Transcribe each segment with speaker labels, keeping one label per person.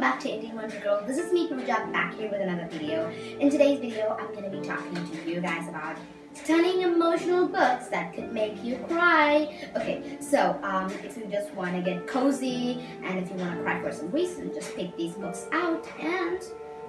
Speaker 1: back to Indian Wonder Girl. This is me, Pooja, back here with another video. In today's video, I'm going to be talking to you guys about stunning emotional books that could make you cry. Okay, so if you just want to get cozy and if you want to cry for some reason, just pick these books out and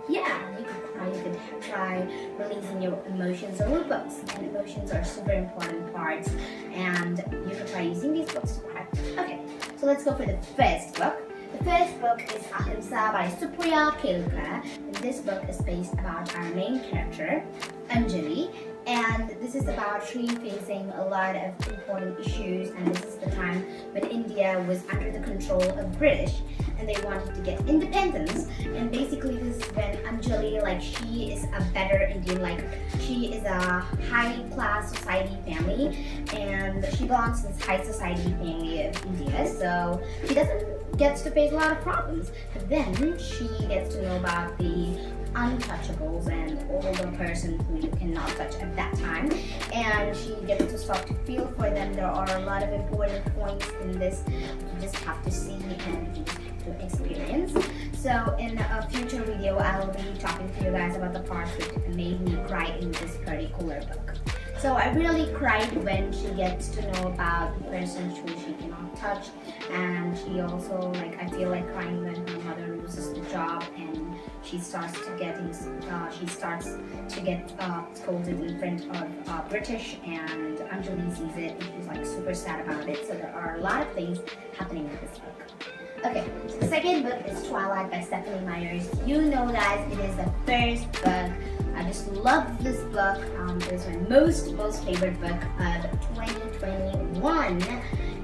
Speaker 1: yeah, you could cry, you could try releasing your emotions over books. And emotions are super important parts and you could try using these books to cry. Okay, so let's go for the first book. The first book is Ahimsa by Supriya Kelkar. And this book is based about our main character, Anjali. And this is about she facing a lot of important issues, and this is the time when India was under the control of British and they wanted to get independence. And basically this is when Anjali, like, she is a better Indian, like she is a high class society family and she belongs to this high society family of India, so she doesn't get to face a lot of problems. But then she gets to know about the untouchables and all the person who you cannot touch at that time, and she gets to start to feel for them. There are a lot of important points in this you just have to see and you just have to experience. So in a future video I'll be talking to you guys about the parts which made me cry in this particular book. So I really cried when she gets to know about the person who she cannot touch, and she also, like, I feel like crying when her mother loses the job and she starts to get scolded in front of British, and Anjali sees it and she's like super sad about it. So there are a lot of things happening in this book. Okay, so the second book is Twilight by Stephanie Meyers. You know, guys, it is the first book. I just love this book. It was my most favorite book of 2021,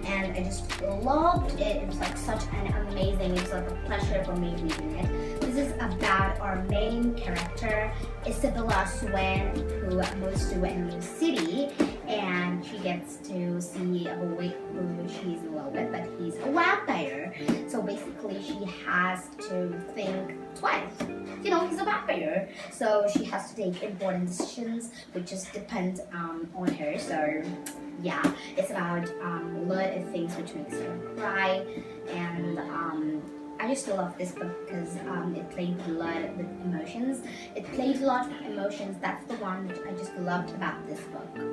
Speaker 1: and I just loved it. It was like such an amazing, it was like a pleasure for me reading it. This is about our main character, Isabella Swan, who moves to a new city, and she gets to see a boy who she's in love with, but he's a vampire. So basically she has to think twice. You know, he's a vampire, so she has to take important decisions which just depend on her. So yeah, it's about a lot of things which makes her cry, and I just love this book because it played a lot with emotions. It played a lot with emotions. That's the one which I just loved about this book.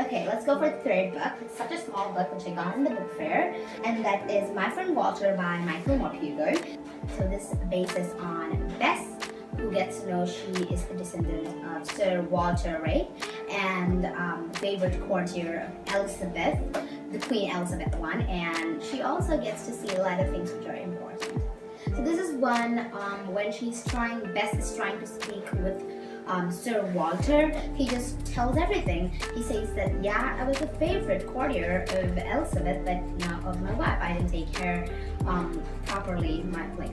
Speaker 1: Okay, let's go for the third book. It's such a small book which I got in the book fair, and that is My Friend Walter by Michael Morpurgo. So this bases on Bess, who gets to know she is a descendant of Sir Walter Raleigh and the favorite courtier of Elizabeth, the Queen Elizabeth I, and she also gets to see a lot of things which are important. So this is one when Bess is trying to speak with Sir Walter. He just tells everything. He says that, yeah, I was a favorite courtier of Elizabeth, but not of my wife. I didn't take care properly.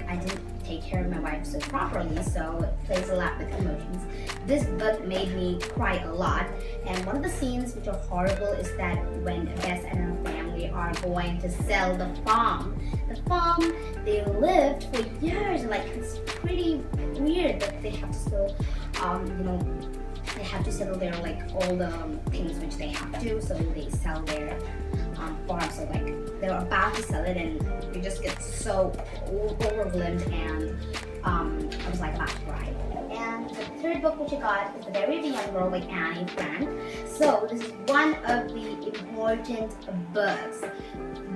Speaker 1: I didn't take care of my wife so properly, so it plays a lot with emotions. This book made me cry a lot, and one of the scenes which are horrible is that when Bess and her family are going to sell the farm. The farm they lived for years, like, it's pretty weird that they have to still they have to settle their, like, all the things which they have to, so they sell their farm. So like they're about to sell it and they just get so overwhelmed, and I was like about to cry. And the third book which I got is The Very Young Girl by Annie Frank. So this is one of the important books.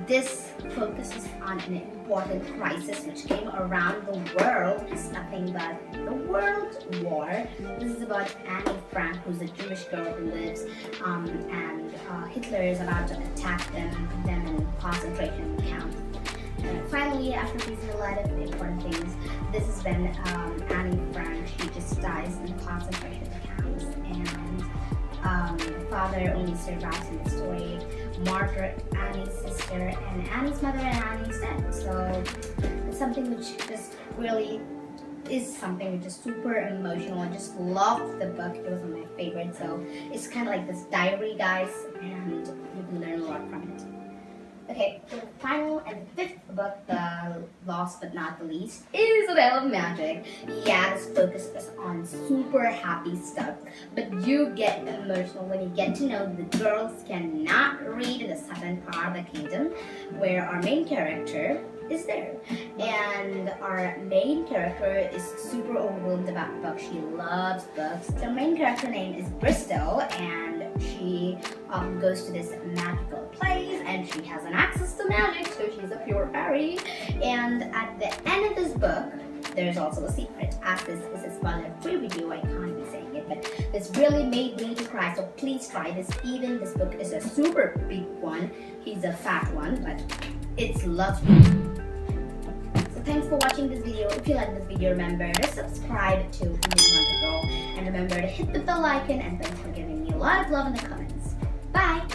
Speaker 1: This focuses on an important crisis which came around the world. It's nothing but the World War. This is about Annie Frank, who's a Jewish girl who lives, and Hitler is about to attack them and put them in concentration camps. And finally, after facing a lot of important things, this is when Annie Frank, she just dies in concentration camps, and the father only survives in the story. Margaret, Annie's sister, and Annie's mother, and Annie's dead. So it's something which just really is something which is super emotional. I just loved the book. It was one of my favorites. So it's kind of like this diary, guys, and you can learn a lot from it. Okay, the final and fifth book, the last but not the least, is A Veil of Magic. Yeah, this focuses on super happy stuff, but you get emotional when you get to know the girls cannot read in the southern part of the kingdom, where our main character is there. And our main character is super overwhelmed about books. She loves books. The main character name is Bristol, and she goes to this magical place, and she has an access to magic, so she's a pure fairy. And at the end of this book, there's also a secret. As this is a spoiler-free video, I can't be saying it, but this really made me to cry, so please try this. Even this book is a super big one. He's a fat one, but it's lovely. So thanks for watching this video. If you like this video, remember to subscribe to Indian Wonder Girl, and remember to hit the bell icon, and thanks for giving me a lot of love in the comments. Bye!